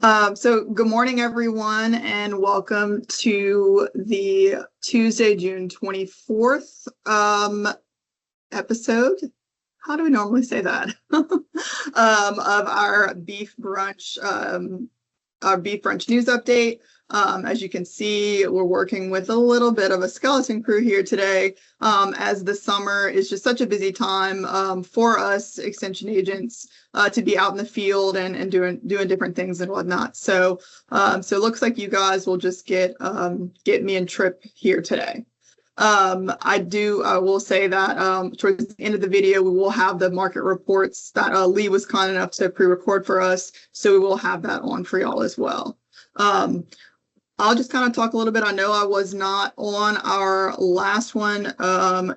So good morning, everyone, and welcome to the Tuesday, June 24th episode. How do we normally say that? Of our Beef Brunch news update. As you can see, we're working with a little bit of a skeleton crew here today, as the summer is just such a busy time for us extension agents to be out in the field and doing different things and whatnot. So it looks like you guys will just get me and Trip here today. I will say that towards the end of the video, we will have the market reports that Lee was kind enough to pre-record for us. So we will have that on for y'all as well. I'll just kind of talk a little bit. I know I was not on our last one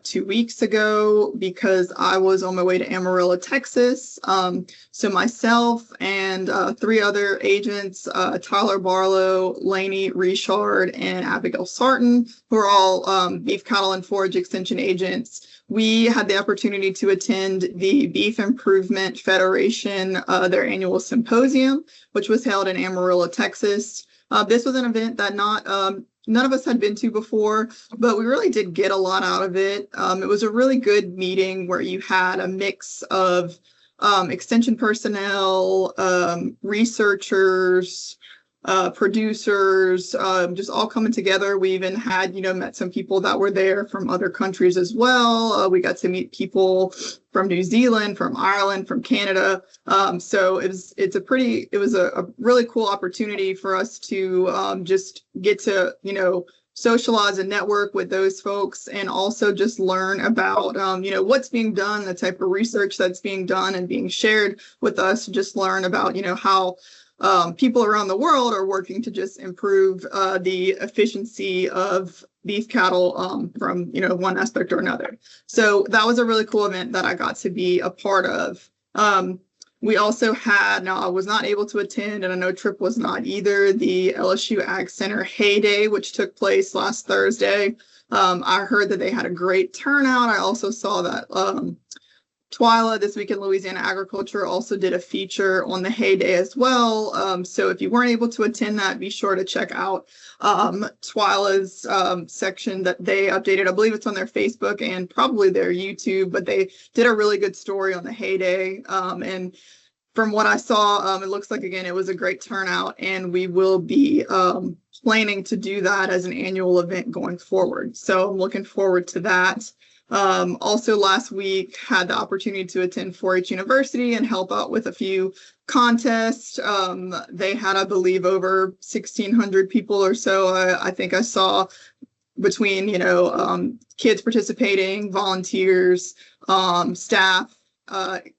2 weeks ago because I was on my way to Amarillo, Texas. So myself and 3 other agents, Tyler Barlow, Lainey Richard, and Abigail Sarton, who are all beef cattle and forage extension agents. We had the opportunity to attend the Beef Improvement Federation, their annual symposium, which was held in Amarillo, Texas. This was an event that none of us had been to before, but we really did get a lot out of it. It was a really good meeting where you had a mix of extension personnel, researchers, producers, just all coming together. We even had, met some people that were there from other countries as well. We got to meet people from New Zealand, from Ireland, from Canada. So it was a really cool opportunity for us to just get to, socialize and network with those folks, and also just learn about, what's being done, the type of research that's being done and being shared with us. Just learn about, how people around the world are working to just improve the efficiency of beef cattle from, one aspect or another. So that was a really cool event that I got to be a part of. We also had, now I was not able to attend, and I know Trip was not either, the LSU Ag Center Hay Day, which took place last Thursday. I heard that they had a great turnout. I also saw that Twyla, This Week in Louisiana Agriculture, also did a feature on the Hay Day as well. So if you weren't able to attend that, be sure to check out Twyla's section that they updated. I believe it's on their Facebook and probably their YouTube, but they did a really good story on the Hay Day. And from what I saw, it looks like, again, it was a great turnout, and we will be planning to do that as an annual event going forward. So I'm looking forward to that. Also last week had the opportunity to attend 4-H University and help out with a few contests. They had, I believe, over 1,600 people or so. I think I saw between, kids participating, volunteers, staff,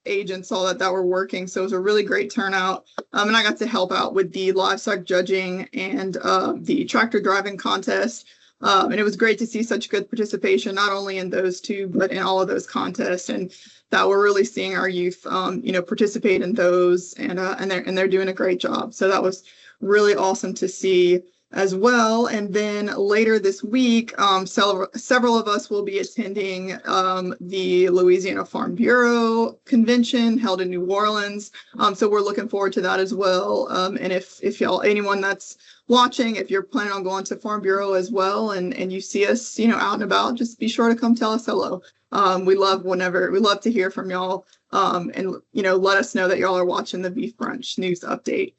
agents, all that were working. So it was a really great turnout. And I got to help out with the livestock judging and the tractor driving contest. And it was great to see such good participation, not only in those two, but in all of those contests, and that we're really seeing our youth, participate in those, and they're doing a great job. So that was really awesome to see as well. And then later this week, several of us will be attending the Louisiana Farm Bureau convention held in New Orleans. So we're looking forward to that as well. And if y'all, anyone that's watching, if you're planning on going to Farm Bureau as well, and you see us, out and about, just be sure to come tell us hello. We love to hear from y'all, and let us know that y'all are watching the Beef Brunch news update.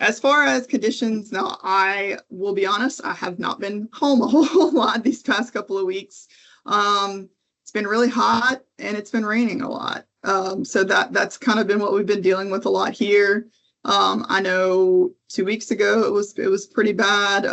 As far as conditions, now I will be honest, I have not been home a whole lot these past couple of weeks. It's been really hot and it's been raining a lot. So that's kind of been what we've been dealing with a lot here. I know 2 weeks ago it was pretty bad.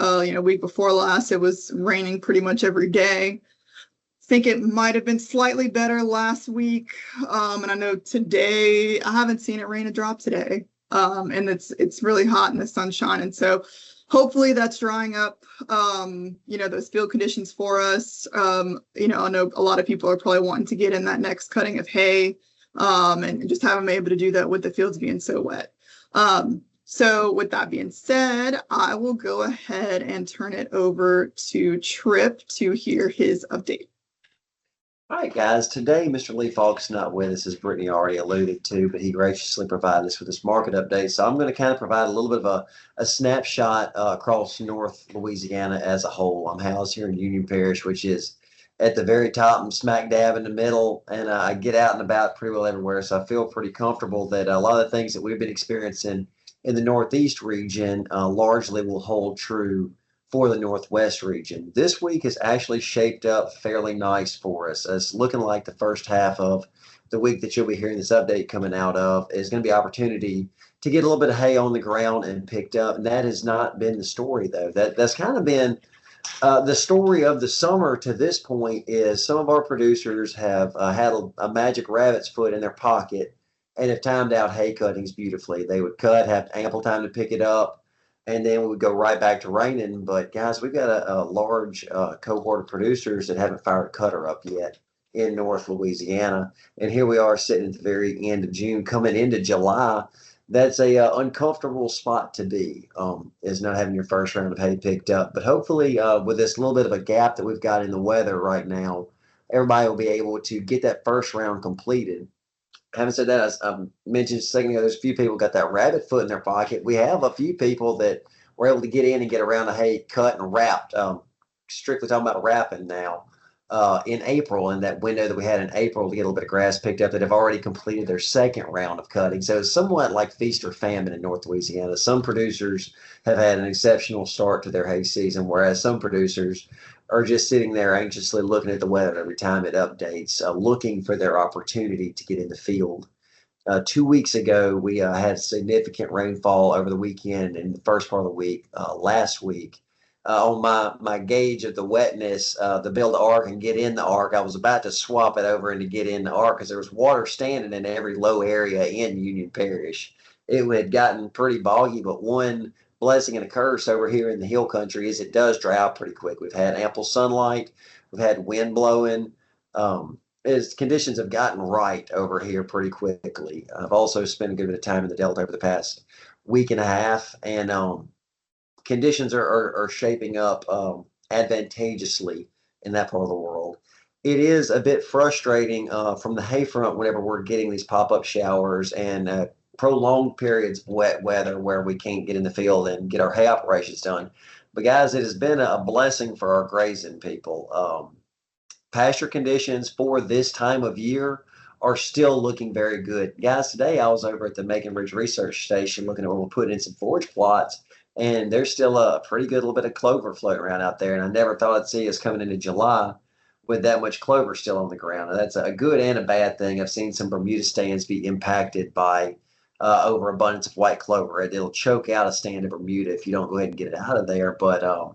Week before last it was raining pretty much every day. I think it might have been slightly better last week. And I know today I haven't seen it rain a drop today. And it's really hot in the sunshine. And so hopefully that's drying up, those field conditions for us. I know a lot of people are probably wanting to get in that next cutting of hay, and just haven't been able to do that with the fields being so wet. So with that being said, I will go ahead and turn it over to Trip to hear his update. All right, guys. Today, Mr. Lee Falk's not with us, as Brittany already alluded to, but he graciously provided us with this market update. So I'm going to kind of provide a little bit of a snapshot across North Louisiana as a whole. I'm housed here in Union Parish, which is at the very top and smack dab in the middle, and I get out and about pretty well everywhere. So I feel pretty comfortable that a lot of the things that we've been experiencing in the Northeast region largely will hold true for the Northwest region. This week has actually shaped up fairly nice for us. It's looking like the first half of the week that you'll be hearing this update coming out of is going to be opportunity to get a little bit of hay on the ground and picked up. And that has not been the story, though. That's kind of been the story of the summer to this point is some of our producers have had a magic rabbit's foot in their pocket and have timed out hay cuttings beautifully. They would cut, have ample time to pick it up, and then we would go right back to raining. But guys, we've got a large cohort of producers that haven't fired a cutter up yet in North Louisiana, and here we are sitting at the very end of June, coming into July. That's a uncomfortable spot to be, is not having your first round of hay picked up. But hopefully, with this little bit of a gap that we've got in the weather right now, everybody will be able to get that first round completed. Having said that, as I mentioned a second ago, there's a few people got that rabbit foot in their pocket. We have a few people that were able to get in and get around the hay cut and wrapped. Strictly talking about wrapping now. In April, in that window that we had in April to get a little bit of grass picked up, that have already completed their second round of cutting. So it's somewhat like feast or famine in North Louisiana. Some producers have had an exceptional start to their hay season, whereas some producers are just sitting there anxiously looking at the weather every time it updates, looking for their opportunity to get in the field. 2 weeks ago, we had significant rainfall over the weekend and the first part of the week last week. On my gauge of the wetness, the build arc and get in the arc, I was about to swap it over and to get in the arc because there was water standing in every low area in Union Parish. It had gotten pretty boggy, but one blessing and a curse over here in the hill country is it does dry out pretty quick. We've had ample sunlight, we've had wind blowing. As conditions have gotten right over here pretty quickly. I've also spent a good bit of time in the Delta over the past week and a half, and conditions are shaping up advantageously in that part of the world. It is a bit frustrating from the hay front whenever we're getting these pop-up showers and prolonged periods of wet weather where we can't get in the field and get our hay operations done. But guys, it has been a blessing for our grazing people. Pasture conditions for this time of year are still looking very good. Guys, today I was over at the Macon Ridge Research Station looking at where we're putting in some forage plots, and there's still a pretty good little bit of clover floating around out there. And I never thought I'd see us coming into July with that much clover still on the ground. And that's a good and a bad thing. I've seen some Bermuda stands be impacted by overabundance of white clover. It'll choke out a stand of Bermuda if you don't go ahead and get it out of there. But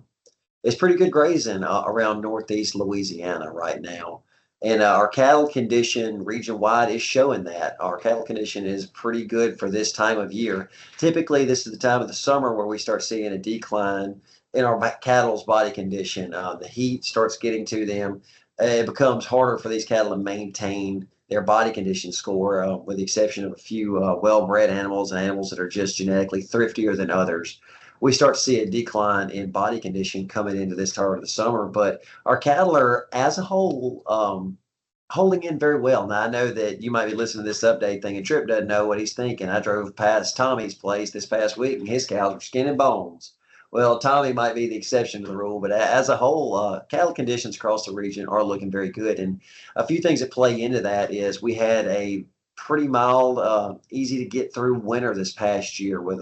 it's pretty good grazing around northeast Louisiana right now. And our cattle condition region wide is showing that. Our cattle condition is pretty good for this time of year. Typically, this is the time of the summer where we start seeing a decline in our cattle's body condition. The heat starts getting to them. It becomes harder for these cattle to maintain their body condition score, with the exception of a few well-bred animals and animals that are just genetically thriftier than others. We start to see a decline in body condition coming into this part of the summer. But our cattle are, as a whole, holding in very well. Now, I know that you might be listening to this update thinking Trip doesn't know what he's thinking. I drove past Tommy's place this past week, and his cows were skin and bones. Well, Tommy might be the exception to the rule, but as a whole, cattle conditions across the region are looking very good. And a few things that play into that is we had a pretty mild, easy to get through winter this past year with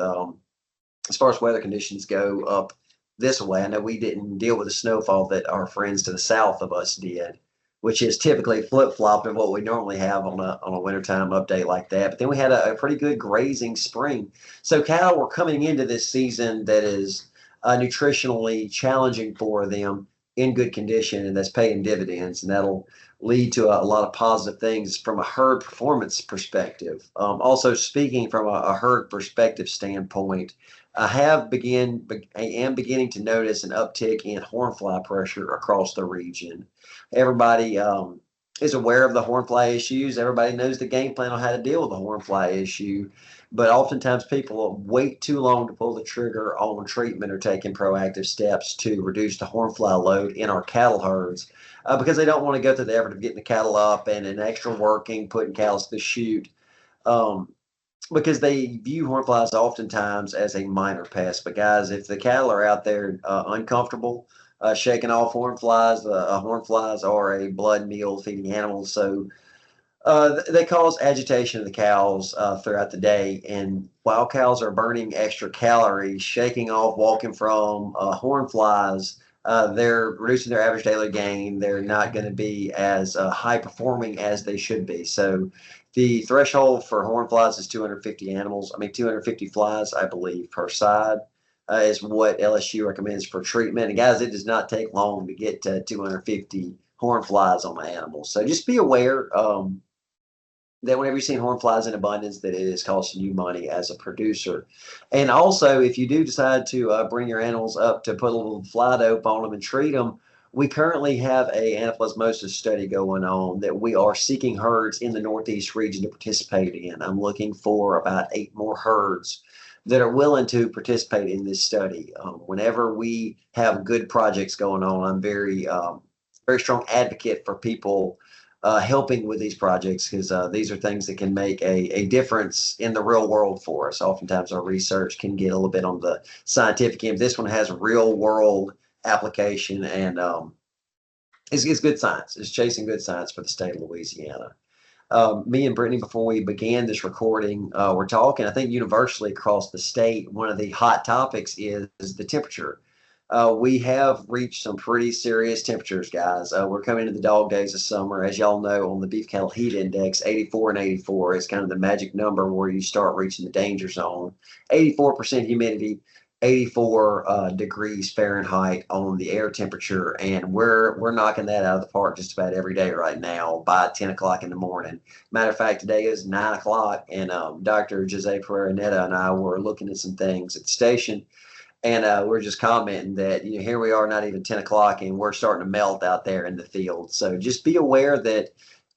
as far as weather conditions go up this way. I know we didn't deal with the snowfall that our friends to the south of us did, which is typically flip-flopped of what we normally have on a wintertime update like that. But then we had a pretty good grazing spring. So cattle were coming into this season that is nutritionally challenging for them in good condition, and that's paying dividends, and that'll lead to a lot of positive things from a herd performance perspective. Also, speaking from a herd perspective standpoint, I am beginning to notice an uptick in hornfly pressure across the region. Everybody is aware of the hornfly issues. Everybody knows the game plan on how to deal with the hornfly issue. But oftentimes people wait too long to pull the trigger on treatment or taking proactive steps to reduce the hornfly load in our cattle herds because they don't want to go through the effort of getting the cattle up and extra working, putting cows to the chute. Um, because they view hornflies oftentimes as a minor pest. But guys, if the cattle are out there uncomfortable, shaking off hornflies, hornflies are a blood meal feeding animal. So they cause agitation of the cows throughout the day. And while cows are burning extra calories, shaking off, walking from hornflies, they're reducing their average daily gain. They're not going to be as high performing as they should be. So the threshold for hornflies is 250 flies, I believe, per side. Is what LSU recommends for treatment. And guys, it does not take long to get to 250 hornflies on my animals. So just be aware. That whenever you're seeing hornflies in abundance, that it is costing you money as a producer. And also, if you do decide to bring your animals up to put a little fly dope on them and treat them, we currently have a anaplasmosis study going on that we are seeking herds in the Northeast region to participate in. I'm looking for about 8 more herds that are willing to participate in this study. Whenever we have good projects going on, I'm very strong advocate for people helping with these projects because these are things that can make a difference in the real world for us. Oftentimes our research can get a little bit on the scientific end. This one has real world application and it's good science. It's chasing good science for the state of Louisiana. Me and Brittany, before we began this recording, we're talking, I think universally across the state, one of the hot topics is the temperature. We have reached some pretty serious temperatures, guys. We're coming into the dog days of summer. As y'all know, on the beef cattle heat index, 84 and 84 is kind of the magic number where you start reaching the danger zone. 84% humidity, 84 degrees Fahrenheit on the air temperature, and we're knocking that out of the park just about every day right now by 10 o'clock in the morning. Matter of fact, today is 9 o'clock, and Dr. Jose Pereira Netta and I were looking at some things at the station. And we're just commenting that, here we are, not even 10 o'clock, and we're starting to melt out there in the field. So just be aware that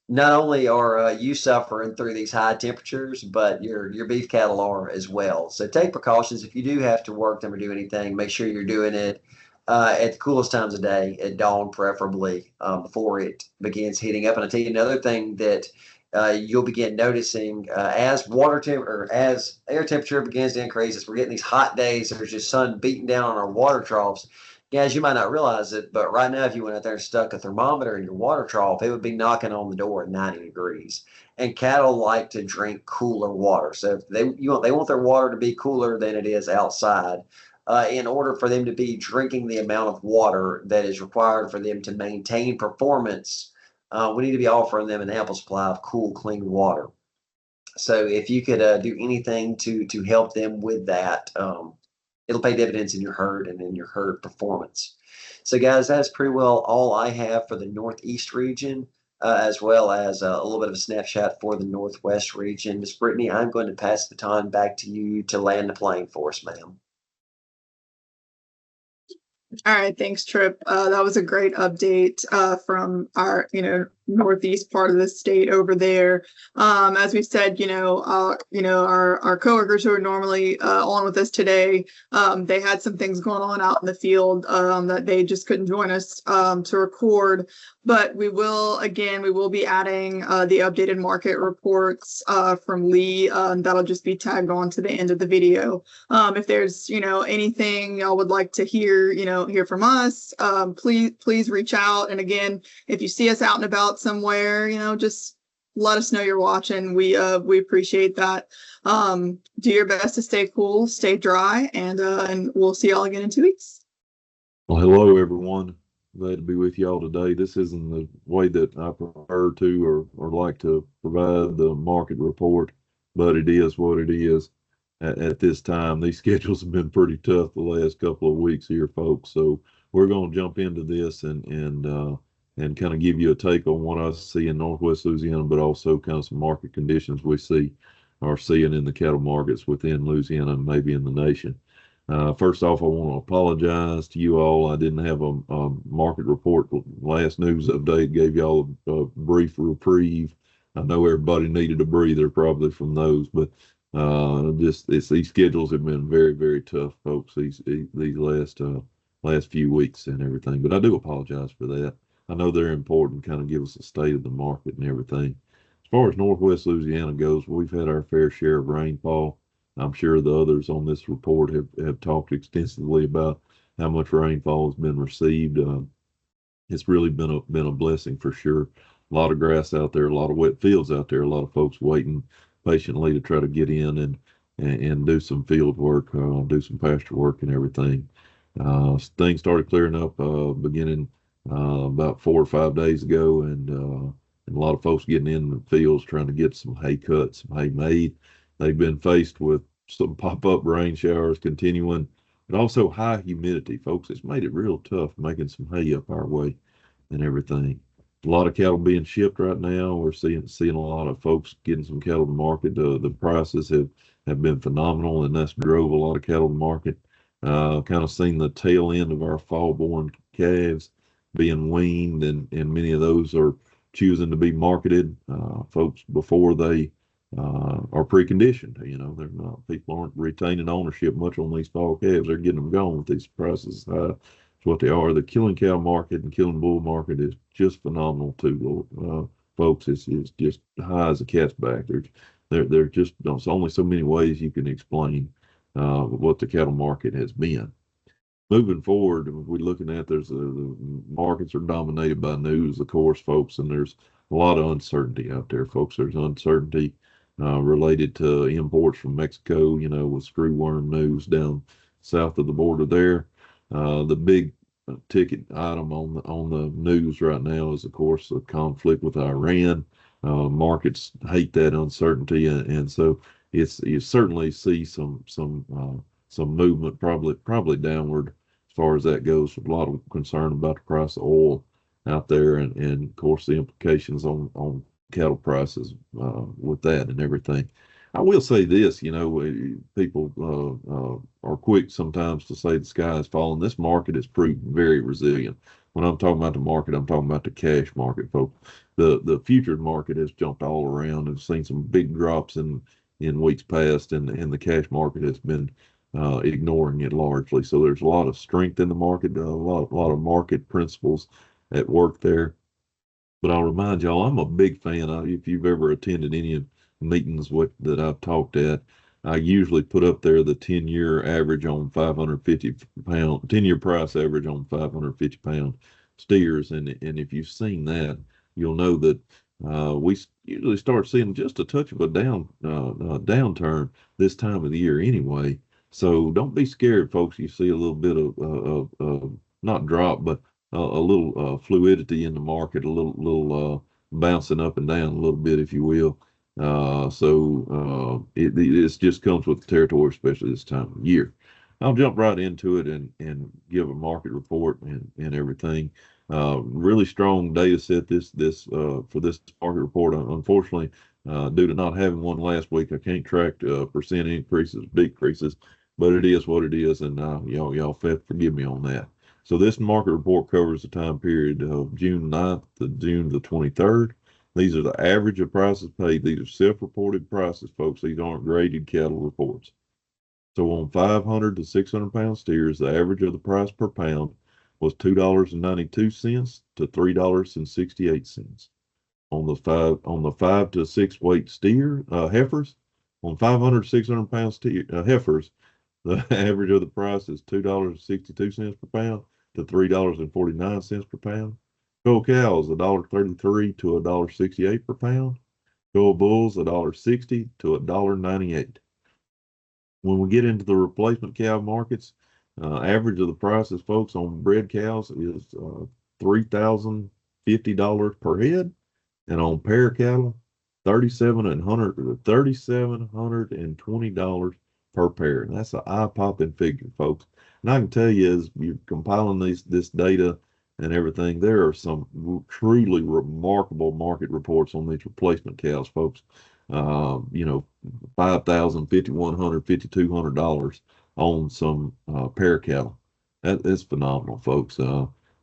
not only are you suffering through these high temperatures, but your beef cattle are as well. So take precautions. If you do have to work them or do anything, make sure you're doing it at the coolest times of day, at dawn preferably, before it begins heating up. And I'll tell you another thing that you'll begin noticing as as air temperature begins to increase, as we're getting these hot days, there's just sun beating down on our water troughs. Guys, you might not realize it, but right now, if you went out there and stuck a thermometer in your water trough, it would be knocking on the door at 90 degrees. And cattle like to drink cooler water. So if they want their water to be cooler than it is outside. In order for them to be drinking the amount of water that is required for them to maintain performance, we need to be offering them an ample supply of cool, clean water. So if you could do anything to help them with that, it'll pay dividends in your herd and in your herd performance. So guys, that's pretty well all I have for the Northeast region, as well as a little bit of a snapshot for the Northwest region. Miss Brittany, I'm going to pass the baton back to you to land the plane for us, ma'am. All right, thanks, Trip. That was a great update from our, northeast part of the state over there. As we said, our coworkers who are normally on with us today, they had some things going on out in the field that they just couldn't join us to record. But we will be adding the updated market reports from Lee. That'll just be tagged on to the end of the video. If there's, anything y'all would like to hear from us, please reach out. And again, if you see us out and about somewhere, just let us know you're watching. We appreciate that. Do your best to stay cool, stay dry, and we'll see y'all again in 2 weeks. Well, hello everyone. Glad to be with y'all today. This isn't the way that I prefer to or like to provide the market report, but it is what it is at this time. These schedules have been pretty tough the last couple of weeks here, folks. So we're going to jump into this and kind of give you a take on what I see in Northwest Louisiana, but also kind of some market conditions we are seeing in the cattle markets within Louisiana and maybe in the nation. First off, I want to apologize to you all. I didn't have a market report. Last news update gave y'all a brief reprieve. I know everybody needed a breather probably from those, but these schedules have been very, very tough, folks. These last few weeks and everything. But I do apologize for that. I know they're important. Kind of give us a state of the market and everything. As far as Northwest Louisiana goes, we've had our fair share of rainfall. I'm sure the others on this report have talked extensively about how much rainfall has been received. It's really been a blessing for sure. A lot of grass out there, a lot of wet fields out there, a lot of folks waiting patiently to try to get in and do some field work, do some pasture work and everything. Things started clearing up beginning about 4 or 5 days ago, and a lot of folks getting in the fields trying to get some hay cut, some hay made. They've been faced with some pop-up rain showers continuing, but also high humidity, folks. It's made it real tough making some hay up our way and everything. A lot of cattle being shipped right now. We're seeing a lot of folks getting some cattle to market. The prices have been phenomenal, and that's drove a lot of cattle to market. Kind of seen the tail end of our fall-born calves being weaned, and many of those are choosing to be marketed, folks, before they are preconditioned. They're not, people aren't retaining ownership much on these fall calves. They're getting them gone with these prices. It's what they are. The killing cow market and killing bull market is just phenomenal too, folks. It's just high as a cat's back. They're just, there's only so many ways you can explain what the cattle market has been. Moving forward, we're looking at the markets are dominated by news, of course, folks, and there's a lot of uncertainty out there, folks. There's uncertainty related to imports from Mexico, with screwworm news down south of the border there. The big ticket item on the news right now is, of course, the conflict with Iran. Markets hate that uncertainty, and so you certainly see some movement, probably downward as far as that goes. A lot of concern about the price of oil out there, and of course the implications on cattle prices with that and everything. I will say this, people are quick sometimes to say the sky is falling. This market has proved very resilient. When I'm talking about the market, I'm talking about the cash market, folks. The futures market has jumped all around and seen some big drops in weeks past, and the cash market has been ignoring it largely. So there's a lot of strength in the market, a lot of market principles at work there. But I'll remind y'all, I'm a big fan. If you've ever attended any meetings that I've talked at, I usually put up there the 10-year average on 550-pound, 10-year price average on 550-pound steers. And if you've seen that, you'll know that we usually start seeing just a touch of a downturn this time of the year anyway. So don't be scared, folks. You see a little bit of not drop, but a little fluidity in the market, a little bouncing up and down a little bit, if you will. It just comes with the territory, especially this time of year. I'll jump right into it and give a market report and everything. Really strong data set for this market report. Unfortunately, due to not having one last week, I can't track percent increases, decreases, but it is what it is, and y'all forgive me on that. So this market report covers the time period of June 9th to June the 23rd. These are the average of prices paid. These are self-reported prices, folks. These aren't graded cattle reports. So on 500 to 600 pound steers, the average of the price per pound was $2.92 to $3.68. On the 5 to 6 weight steer heifers, on 500 to 600 pound heifers, the average of the price is $2.62 per pound to $3.49 per pound. Cull cows, $1.33 to $1.68 per pound. Cull bulls, $1.60 to $1.98. When we get into the replacement cow markets, average of the prices, folks, on bred cows is $3,050 per head, and on pair cattle, $3,720 per pair. And that's an eye-popping figure, folks. And I can tell you, as you're compiling this data and everything, there are some truly remarkable market reports on these replacement cows, folks. $5,000, $5,100, $5,200 on some pear cattle. That is phenomenal, folks.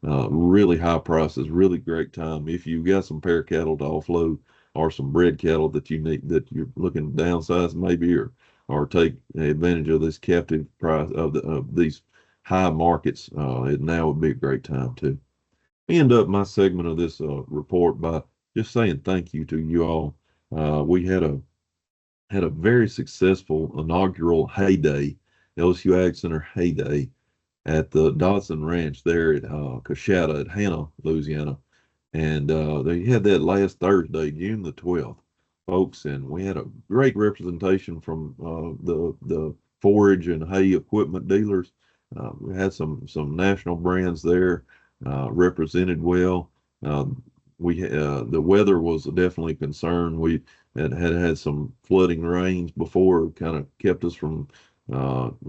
Really high prices, really great time. If you got some pear cattle to offload or some bred cattle that you need, that you're looking to downsize maybe, or take advantage of this captive price of these high markets, now would be a great time too. End up my segment of this report by just saying thank you to you all. We had a very successful inaugural heyday, LSU Ag Center heyday at the Dodson Ranch there at Coshada at Hannah, Louisiana. And they had that last Thursday, June the 12th, folks, and we had a great representation from the forage and hay equipment dealers. We had some national brands there represented well. The weather was definitely a concern. We had some flooding rains before, kind of kept us from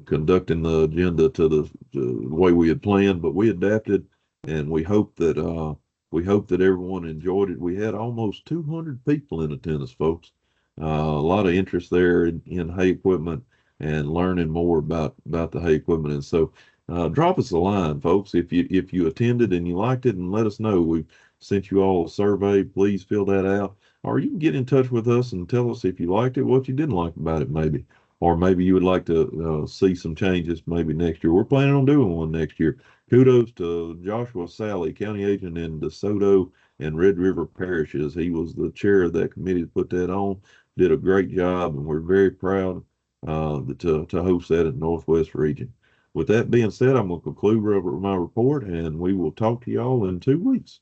conducting the agenda to the way we had planned, but we adapted, and we hope that everyone enjoyed it. We had almost 200 people in attendance, folks. A lot of interest there in hay equipment and learning more about the hay equipment. And so, drop us a line, folks, if you attended and you liked it, and let us know. We sent you all a survey. Please fill that out, or you can get in touch with us and tell us if you liked it, what you didn't like about it, maybe, or maybe you would like to see some changes maybe next year. We're planning on doing one next year. Kudos to Joshua Sally, county agent in DeSoto and Red River parishes. He was the chair of that committee to put that on. Did a great job, and we're very proud to host that in the Northwest region. With that being said, I'm going to conclude my report, and we will talk to y'all in 2 weeks.